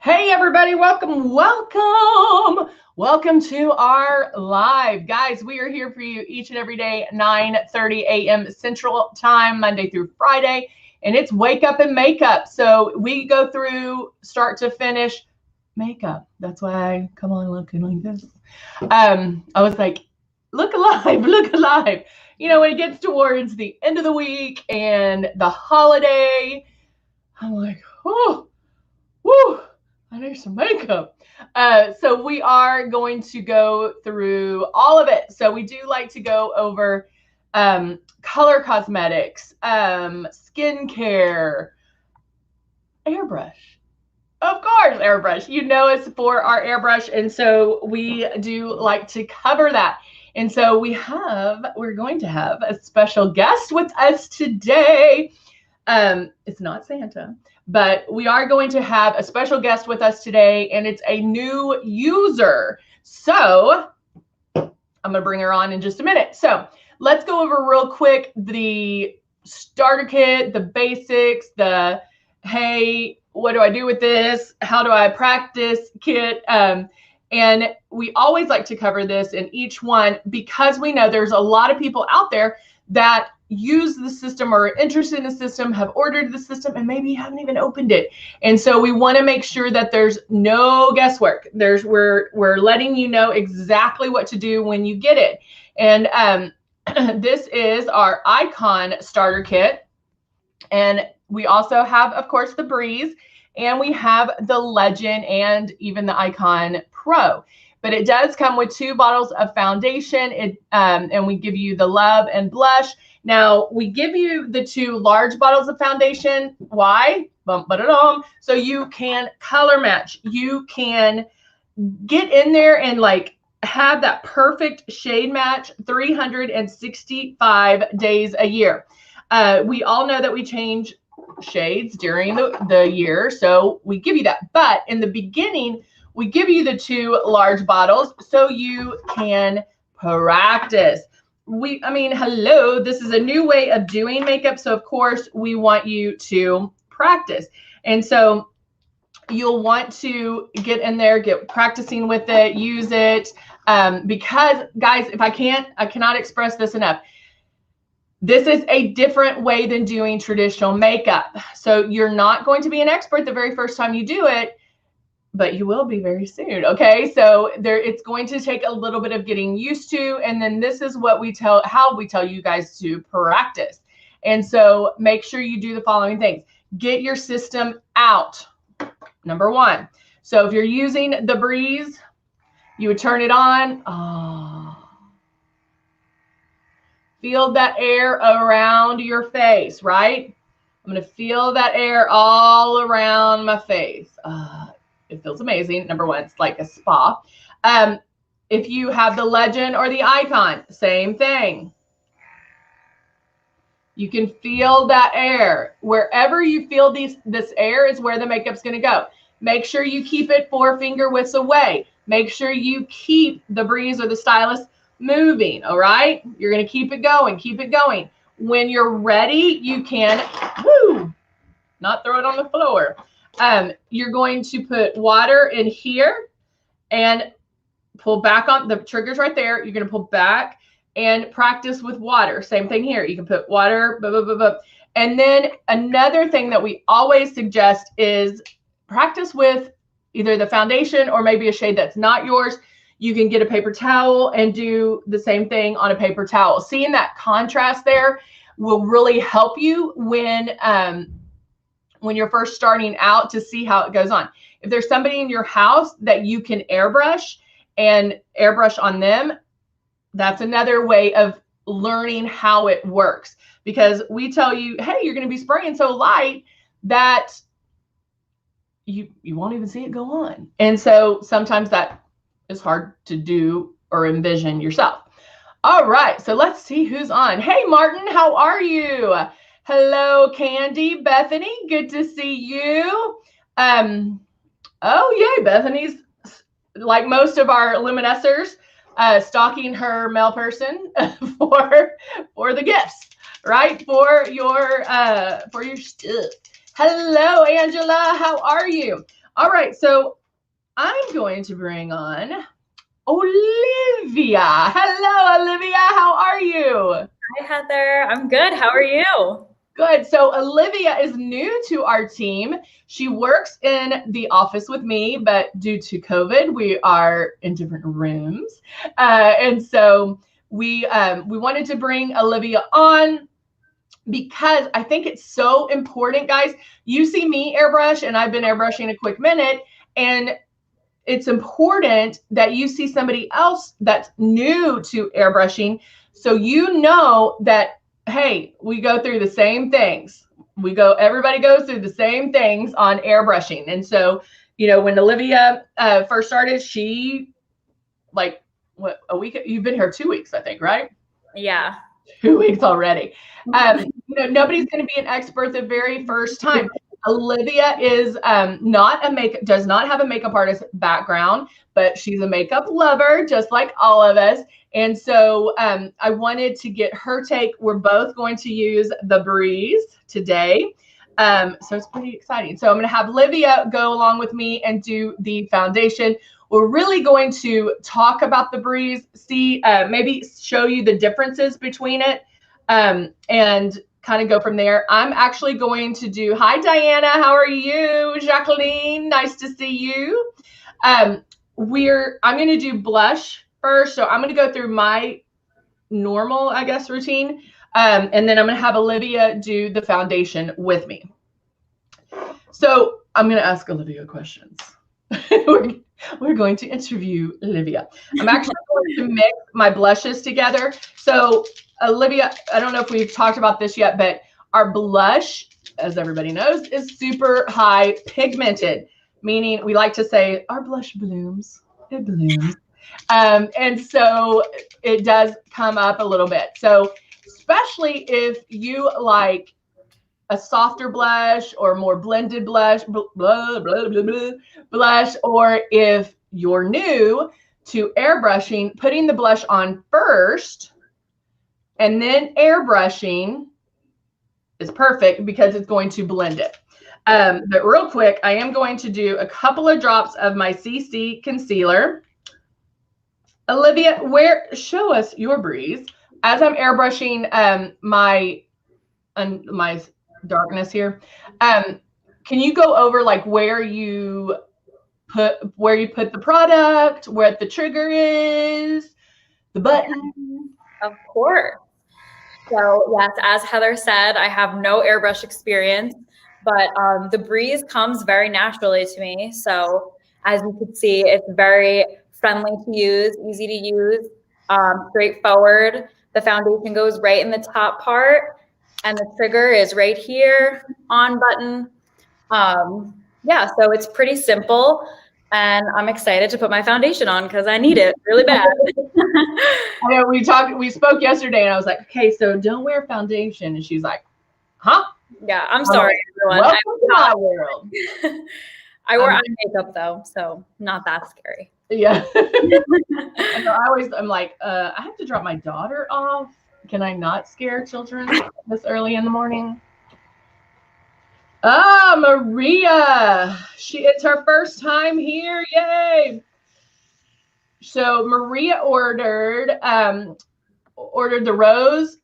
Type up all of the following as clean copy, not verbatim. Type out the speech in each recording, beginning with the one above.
Hey everybody, welcome to our live. Guys, we are here for you each and every day, 9:30 a.m. Central Time, Monday through Friday, and it's wake up and makeup. So we go through start to finish makeup. That's why I come on looking like this. I was like, look alive, look alive. You know, when it gets towards the end of the week and the holiday, I'm like, oh, whoo. I need some makeup. So we are going to go through all of it. So we do like to go over color cosmetics, skincare, airbrush. Of course, airbrush. You know us for our airbrush. And so we do like to cover that. And so we're going to have a special guest with us today. It's not Santa, but we are going to have a special guest with us today, and it's a new user. So I'm going to bring her on in just a minute. So let's go over real quick the starter kit, the basics, the, hey, what do I do with this? How do I practice kit? And we always like to cover this in each one because we know there's a lot of people out there that use the system or are interested in the system, have ordered the system, and maybe haven't even opened it. And so we want to make sure that there's no guesswork. We're letting you know exactly what to do when you get it. And this is our Icon starter kit. And we also have, of course, the Breeze, and we have the Legend and even the Icon Pro. But it does come with 2 bottles of foundation, and we give you the Love and Blush. Now, we give you the 2 large bottles of foundation. Why? So you can color match. You can get in there and like have that perfect shade match 365 days a year. We all know that we change shades during the year, so we give you that. But in the beginning, we give you the 2 large bottles so you can practice. Hello, this is a new way of doing makeup. So of course we want you to practice. And so you'll want to get in there, get practicing with it, use it. Because guys, I cannot express this enough. This is a different way than doing traditional makeup. So you're not going to be an expert the very first time you do it, but you will be very soon. Okay, so it's going to take a little bit of getting used to, and then this is what how we tell you guys to practice. And so make sure you do the following things. Get your system out. Number 1. So if you're using the Breeze, you would turn it on. Feel that air around your face, right? I'm going to feel that air all around my face. It feels amazing. Number 1, it's like a spa. If you have the Legend or the Icon, same thing. You can feel that air. Wherever you feel this air is where the makeup's going to go. Make sure you keep it 4 finger widths away. Make sure you keep the Breeze or the stylus moving, all right? You're going to keep it going, keep it going. When you're ready, you can, not throw it on the floor. You're going to put water in here and pull back on the triggers right there. You're going to pull back and practice with water. Same thing here. You can put water, And then another thing that we always suggest is practice with either the foundation or maybe a shade that's not yours. You can get a paper towel and do the same thing on a paper towel. Seeing that contrast there will really help you when you're first starting out to see how it goes on. If there's somebody in your house that you can airbrush on them, that's another way of learning how it works. Because we tell you, hey, you're going to be spraying so light that you won't even see it go on. And so sometimes that is hard to do or envision yourself. All right, so let's see who's on. Hey, Martin, how are you? Hello, Candy, Bethany, good to see you. Oh, yay, Bethany's, like most of our luminescers, stalking her mail person for the gifts, right? For your stuff. Hello, Angela, how are you? All right, so I'm going to bring on Olivia. Hello, Olivia. How are you? Hi, Heather. I'm good. How are you? Good. So Olivia is new to our team. She works in the office with me, but due to COVID, we are in different rooms. And so we wanted to bring Olivia on because I think it's so important, guys. You see me airbrush, and I've been airbrushing a quick minute, and it's important that you see somebody else that's new to airbrushing, so you know that, hey, we go through the same things. Everybody goes through the same things on airbrushing. And so, when Olivia first started, she like what, a week, you've been here 2 weeks, I think, right? Yeah. 2 weeks already. Nobody's going to be an expert the very first time. Olivia is does not have a makeup artist background, but she's a makeup lover, just like all of us. And so I wanted to get her take. We're both going to use the Breeze today. So it's pretty exciting. So I'm going to have Olivia go along with me and do the foundation. We're really going to talk about the Breeze, maybe show you the differences between it, and kind of go from there. I'm actually going to do, hi, Diana, how are you? Jacqueline, nice to see you. I'm going to do blush first. So I'm going to go through my normal, I guess, routine. And then I'm going to have Olivia do the foundation with me. So I'm going to ask Olivia questions. We're going to interview Olivia. I'm actually going to mix my blushes together. So Olivia, I don't know if we've talked about this yet, but our blush, as everybody knows, is super high pigmented, meaning we like to say our blush blooms. It blooms. And so it does come up a little bit. So especially if you like a softer blush or more blended blush, blush, or if you're new to airbrushing, putting the blush on first and then airbrushing is perfect because it's going to blend it. But real quick, I am going to do a couple of drops of my CC concealer. Olivia, show us your Breeze. As I'm airbrushing my darkness here, can you go over like where you put the product, where the trigger is, the button? Of course. So yes, as Heather said, I have no airbrush experience, but the Breeze comes very naturally to me. So as you can see, it's very friendly to use, easy to use, straightforward. The foundation goes right in the top part, and the trigger is right here, on button. Yeah, so it's pretty simple, and I'm excited to put my foundation on because I need it really bad. I know we spoke yesterday, and I was like, okay, so don't wear foundation. And she's like, huh? Yeah, I'm sorry, everyone. Welcome to my world. I wear eye makeup though, so not that scary. Yeah. I'm like, I have to drop my daughter off. Can I not scare children this early in the morning? Ah, Maria. It's her first time here. Yay. So Maria ordered the rose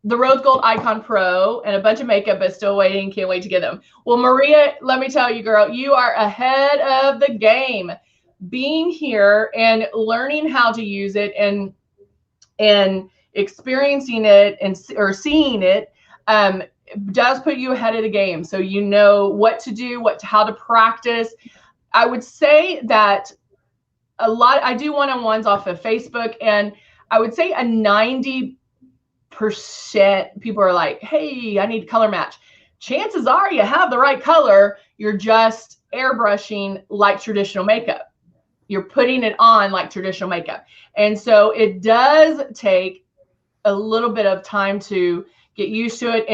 gold icon pro and a bunch of makeup, but still waiting. Can't wait to get them. Well, Maria, let me tell you, girl, you are ahead of the game. Being here and learning how to use it and experiencing it or seeing it does put you ahead of the game. So you know what to do, how to practice. I would say that I do one-on-ones off of Facebook, and I would say a 90% people are like, hey, I need to color match. Chances are you have the right color. You're just airbrushing like traditional makeup. You're putting it on like traditional makeup. And so it does take a little bit of time to get used to it.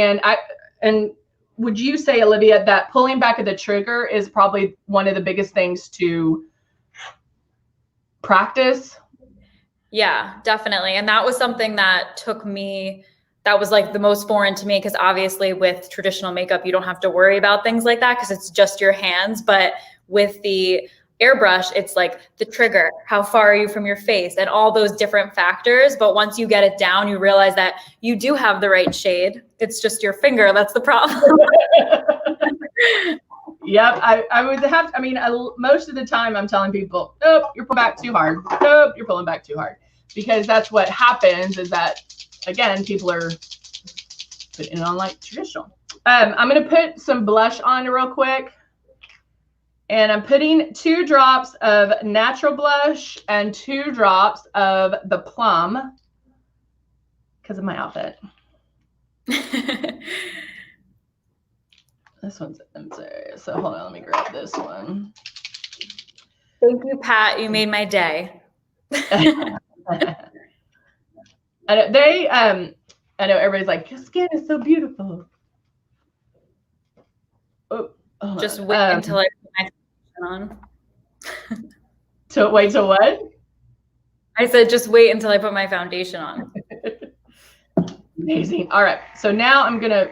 And would you say, Olivia, that pulling back of the trigger is probably one of the biggest things to practice? Yeah, definitely. And that was something that was like the most foreign to me, because obviously with traditional makeup, you don't have to worry about things like that because it's just your hands. But With the airbrush, it's like the trigger, how far are you from your face, and all those different factors. But once you get it down, you realize that you do have the right shade. It's just your finger that's the problem. Yep, I would have, I mean, most of the time I'm telling people, nope, you're pulling back too hard. Nope, you're pulling back too hard. Because that's what happens, is that, again, people are putting it on like traditional. I'm going to put some blush on real quick. And I'm putting 2 drops of natural blush and 2 drops of the plum because of my outfit. This one's, I'm sorry. So hold on, let me grab this one. Thank you, Pat. You made my day. And I know everybody's like, your skin is so beautiful. Oh, just wait until I put my foundation on. Wait till what? I said, just wait until I put my foundation on. Amazing. All right. So now I'm going to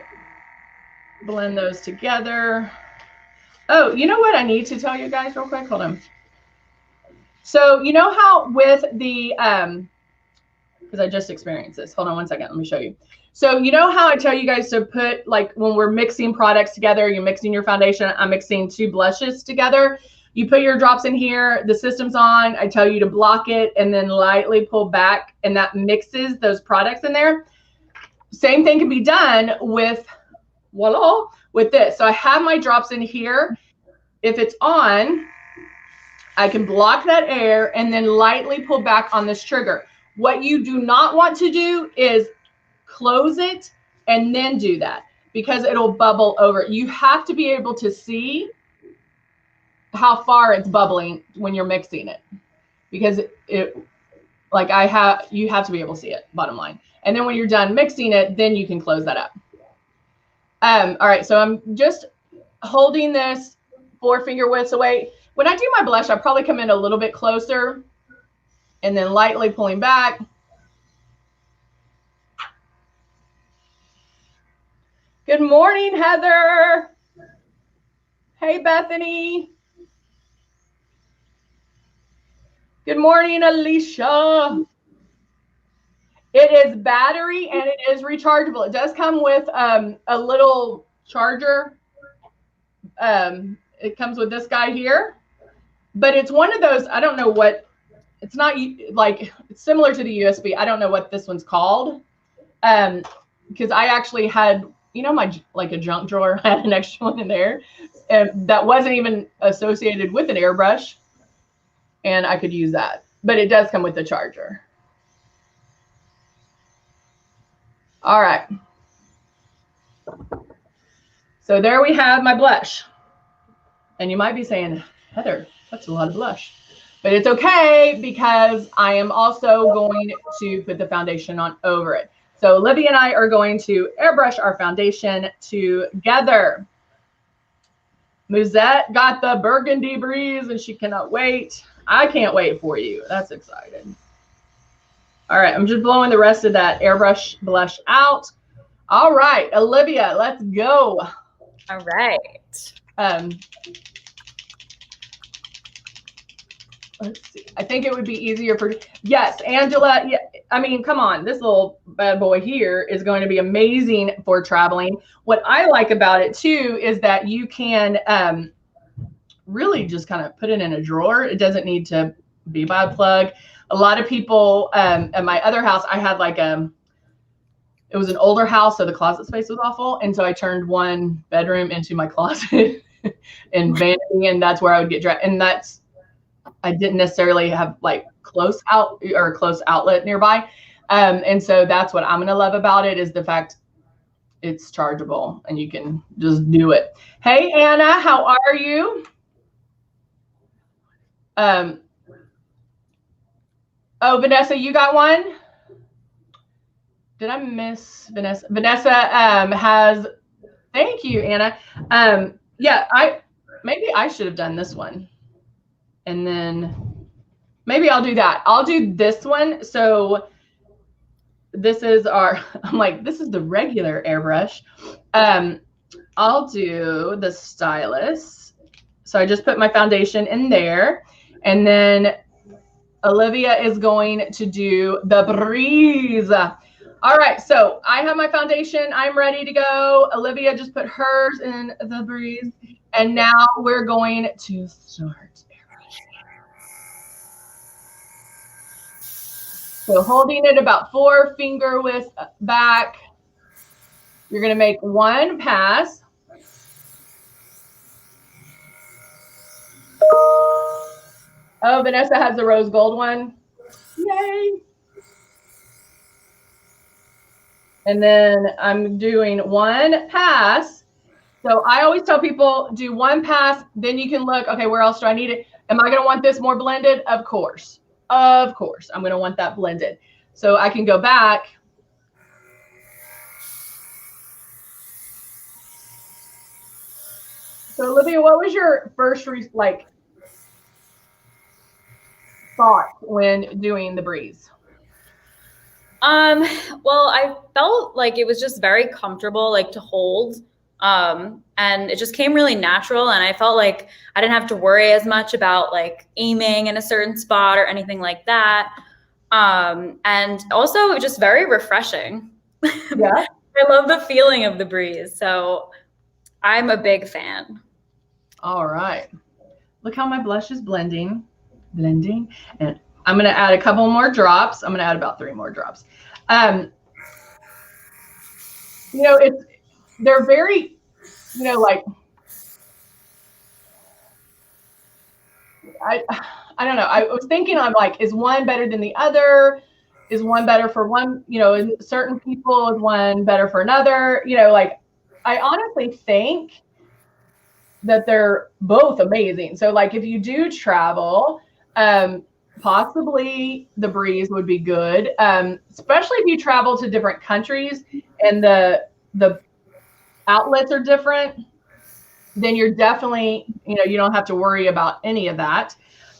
blend those together. Oh, you know what I need to tell you guys real quick? Hold on. So you know how with the, because I just experienced this. Hold on one second. Let me show you. So you know how I tell you guys to put, like when we're mixing products together, you're mixing your foundation. I'm mixing 2 blushes together. You put your drops in here, the system's on. I tell you to block it and then lightly pull back, and that mixes those products in there. Same thing can be done with, voila, with this. So I have my drops in here. If it's on, I can block that air and then lightly pull back on this trigger. What you do not want to do is close it and then do that, because it'll bubble over. You have to be able to see how far it's bubbling when you're mixing it, because like you have to be able to see it, bottom line. And then when you're done mixing it, then you can close that up. All right, so I'm just holding this 4 finger widths away. When I do my blush, I probably come in a little bit closer and then lightly pulling back. Good morning, Heather. Hey, Bethany. Good morning, Alicia. It is battery and it is rechargeable. It does come with a little charger. It comes with this guy here, but it's one of those, I don't know what, it's not like, it's similar to the USB. I don't know what this one's called. Because I actually had, you know, my, like a junk drawer, I had an extra one in there, and that wasn't even associated with an airbrush, and I could use that, but it does come with the charger. All right. So there we have my blush. And you might be saying, Heather, that's a lot of blush. But it's okay, because I am also going to put the foundation on over it. So Libby and I are going to airbrush our foundation together. Musette got the burgundy breeze and she cannot wait. I can't wait for you. That's exciting. All right, I'm just blowing the rest of that airbrush blush out. All right, Olivia, let's go. All right. Let's see. I think it would be easier for, yes, Angela. Yeah, I mean, come on, this little bad boy here is going to be amazing for traveling. What I like about it too is that you can really just kind of put it in a drawer. It doesn't need to be by a plug. A lot of people at my other house, I had like it was an older house, so the closet space was awful, and so I turned one bedroom into my closet and vanity, and that's where I would get dressed. And that's, I didn't necessarily have like close outlet nearby. And so that's what I'm going to love about it, is the fact it's chargeable and you can just do it. Hey, Anna, how are you? Oh, Vanessa, you got one? Did I miss Vanessa? Vanessa has, thank you, Anna. Yeah, maybe I should have done this one. And then maybe I'll do that. I'll do this one. So this is our, I'm like, this is the regular airbrush. I'll do the stylus. So I just put my foundation in there. And then Olivia is going to do the breeze. All right, so I have my foundation. I'm ready to go. Olivia just put hers in the breeze. And now we're going to start. So holding it about 4 finger width back, you're going to make one pass. Oh, Vanessa has the rose gold one. Yay. And then I'm doing one pass. So I always tell people do one pass, then you can look, okay, where else do I need it? Am I going to want this more blended? Of course. Of course. I'm going to want that blended. So I can go back. So Olivia, what was your first thought when doing the breeze? Well, I felt like it was just very comfortable, like to hold. And it just came really natural. And I felt like I didn't have to worry as much about like aiming in a certain spot or anything like that. And also just very refreshing. Yeah. I love the feeling of the breeze. So I'm a big fan. All right. Look how my blush is blending. And I'm going to add a couple more drops. I'm going to add about 3 more drops. You know, they're very, you know, like, I don't know. I was thinking, I'm like, is one better than the other? Is one better for one, you know, is certain people, is one better for another? You know, like, I honestly think that they're both amazing. So like if you do travel, possibly the breeze would be good, especially if you travel to different countries and the outlets are different. Then you're definitely, you know, you don't have to worry about any of that.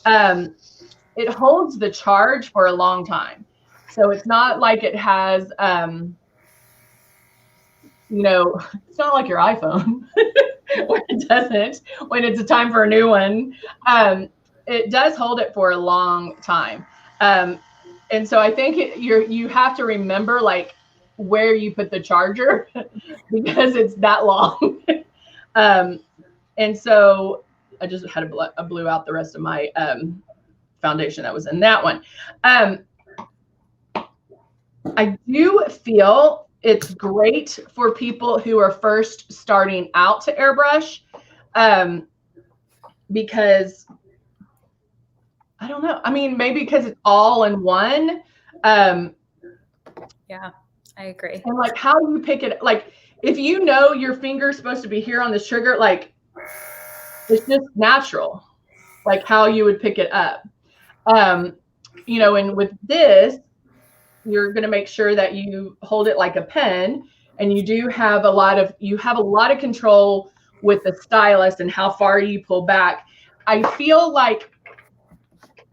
It holds the charge for a long time. So it's not like it has, you know, it's not like your iPhone where it doesn't, when it's a time for a new one. It does hold it for a long time. And so I think you have to remember like where you put the charger because it's that long. And so I just had I blew out the rest of my foundation that was in that one. I do feel it's great for people who are first starting out to airbrush, because I don't know. I mean, maybe because it's all in one. Yeah, I agree. And like how you pick it, like if you know your finger's supposed to be here on this trigger, like it's just natural, like how you would pick it up. You know, and with this, you're going to make sure that you hold it like a pen, and you do have a lot of control with the stylus and how far you pull back. I feel like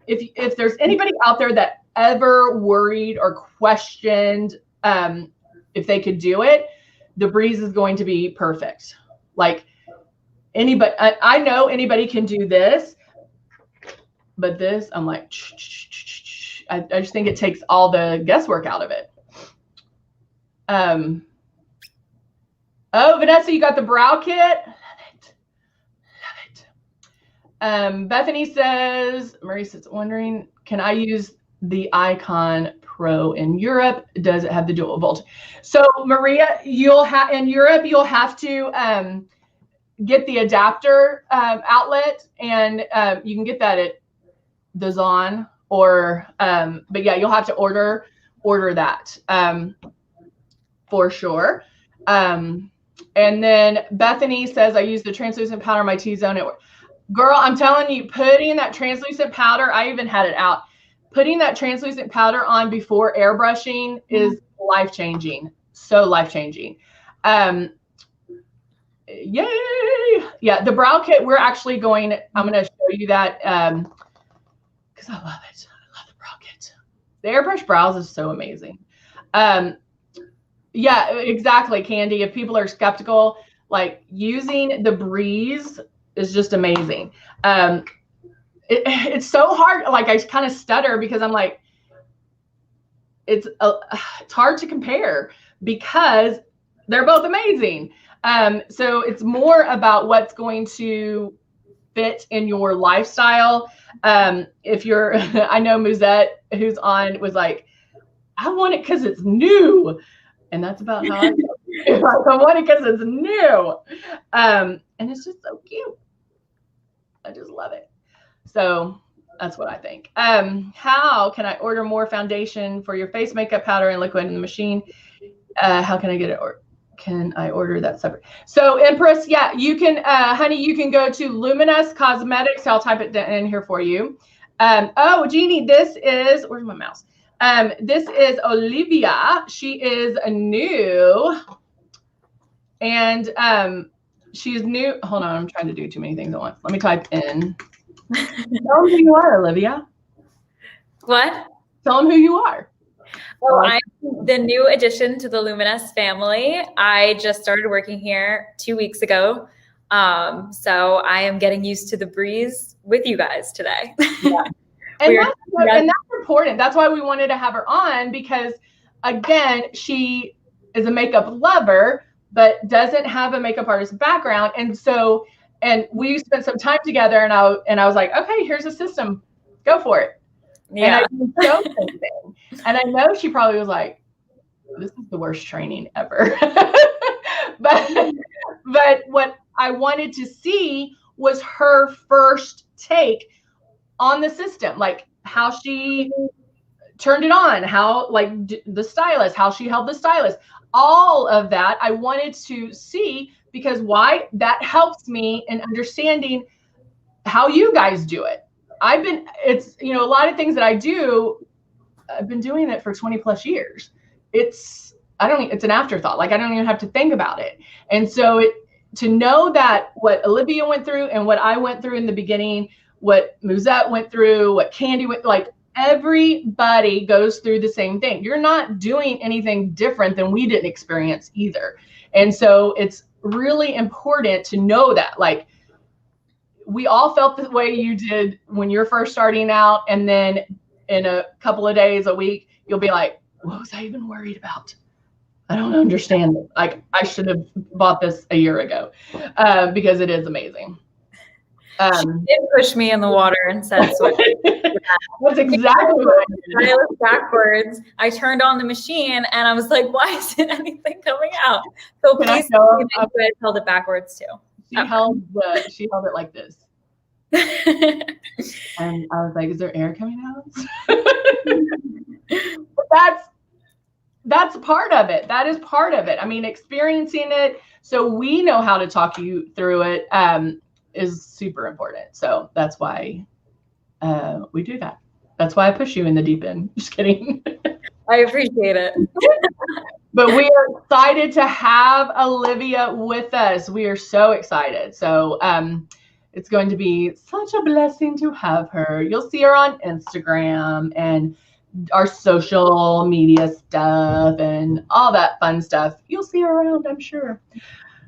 if there's anybody out there that ever worried or questioned if they could do it, the breeze is going to be perfect. Like anybody, I know anybody can do this, but this, I'm like, I just think it takes all the guesswork out of it. Oh, Vanessa, you got the brow kit? Love it. Bethany says, Maurice wondering, can I use the Icon Pro in Europe? Does it have the dual volt? So Maria, in Europe, you'll have to get the adapter outlet, and you can get that at the Zon, or but yeah, you'll have to order that for sure. And then Bethany says, I use the translucent powder in my T-zone. Girl, I'm telling you, putting that translucent powder, I even had it out. Putting that translucent powder on before airbrushing is life-changing. So life-changing. Yay! Yeah, the brow kit, we're actually going, I'm going to show you that because I love it. I love the brow kit. The airbrush brows is so amazing. Yeah, exactly, Candy. If people are skeptical, like using the breeze is just amazing. It's so hard. Like I kind of stutter because I'm like, it's hard to compare because they're both amazing. So it's more about what's going to fit in your lifestyle. If you're, I know Musette, who's on, was like, I want it because it's new. And that's about how I feel. Like, I want it because it's new. And it's just so cute. I just love it. So that's what I think. How can I order more foundation for your face makeup powder and liquid in the machine? How can I get it? Or can I order that separate? So Empress, yeah, you can, honey, you can go to Luminous Cosmetics. I'll type it in here for you. Oh, Jeannie, this is, where's my mouse? This is Olivia. She is new. And she's new. Hold on, I'm trying to do too many things at once. Let me type in. Tell them who you are, Olivia. What? Tell them who you are. Oh, I'm the new addition to the Luminous family. I just started working here 2 weeks ago. So I am getting used to the breeze with you guys today. Yeah. And that's important. That's why we wanted to have her on, because again, she is a makeup lover, but doesn't have a makeup artist background. And so, and we spent some time together, and I was like, okay, here's a system, go for it. Yeah. And I showed something. And I know she probably was like, this is the worst training ever. but what I wanted to see was her first take on the system, like how she turned it on, how like the stylus, how she held the stylus, all of that I wanted to see, because why? That helps me in understanding how you guys do it. It's, you know, a lot of things that I do, I've been doing it for 20 plus years. It's an afterthought. Like I don't even have to think about it. And so to know that what Olivia went through and what I went through in the beginning, what Musette went through, what Candy went, like everybody goes through the same thing. You're not doing anything different than we didn't experience either. And so it's really important to know that, like, we all felt the way you did when you're first starting out. And then in a couple of days, a week, you'll be like, what was I even worried about? I don't understand it. Like I should have bought this a year ago, because it is amazing. She did push me in the water and said, "Switch." That's exactly what I did. I looked backwards. I turned on the machine and I was like, "Why isn't anything coming out?" So please, I held it backwards too. She held it like this, and I was like, "Is there air coming out?" But that's part of it. That is part of it. I mean, experiencing it so we know how to talk you through it is super important. So that's why we do that. That's why I push you in the deep end. Just kidding. I appreciate it. But we are excited to have Olivia with us. We are so excited. So it's going to be such a blessing to have her. You'll see her on Instagram and our social media stuff and all that fun stuff. You'll see her around, I'm sure.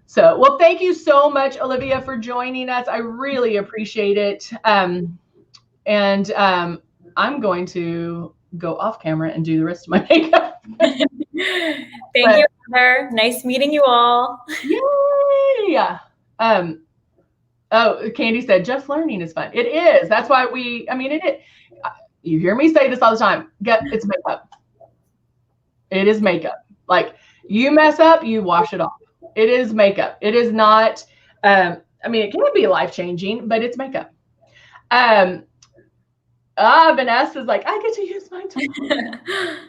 So, well, thank you so much, Olivia, for joining us. I really appreciate it. I'm going to go off camera and do the rest of my makeup. Thank you, Heather. Nice meeting you all. Yay! Oh, Candy said, just learning is fun. It is. That's why it is. You hear me say this all the time. It's makeup. It is makeup. Like you mess up, you wash it off. It is makeup. It is not, it can be life-changing, but it's makeup. Vanessa's like, I get to use my time.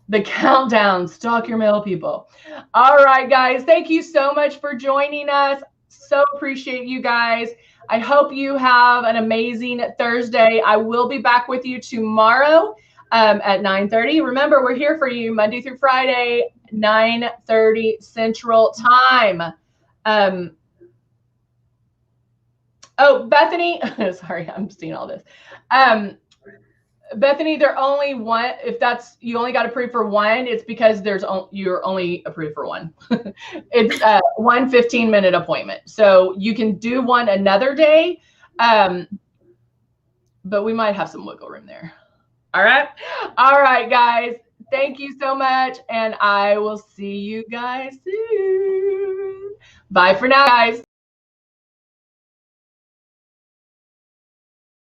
The countdown, stalk your mail, people. All right, guys. Thank you so much for joining us. So appreciate you guys. I hope you have an amazing Thursday. I will be back with you tomorrow at 9:30. Remember, we're here for you Monday through Friday, 9:30 Central Time. Bethany, sorry, I'm seeing all this. Bethany, they're only one. If that's you only got approved for one, it's because you're only approved for one. It's one 15-minute appointment, so you can do one another day, but we might have some wiggle room there. All right, guys. Thank you so much, and I will see you guys soon. Bye for now, guys.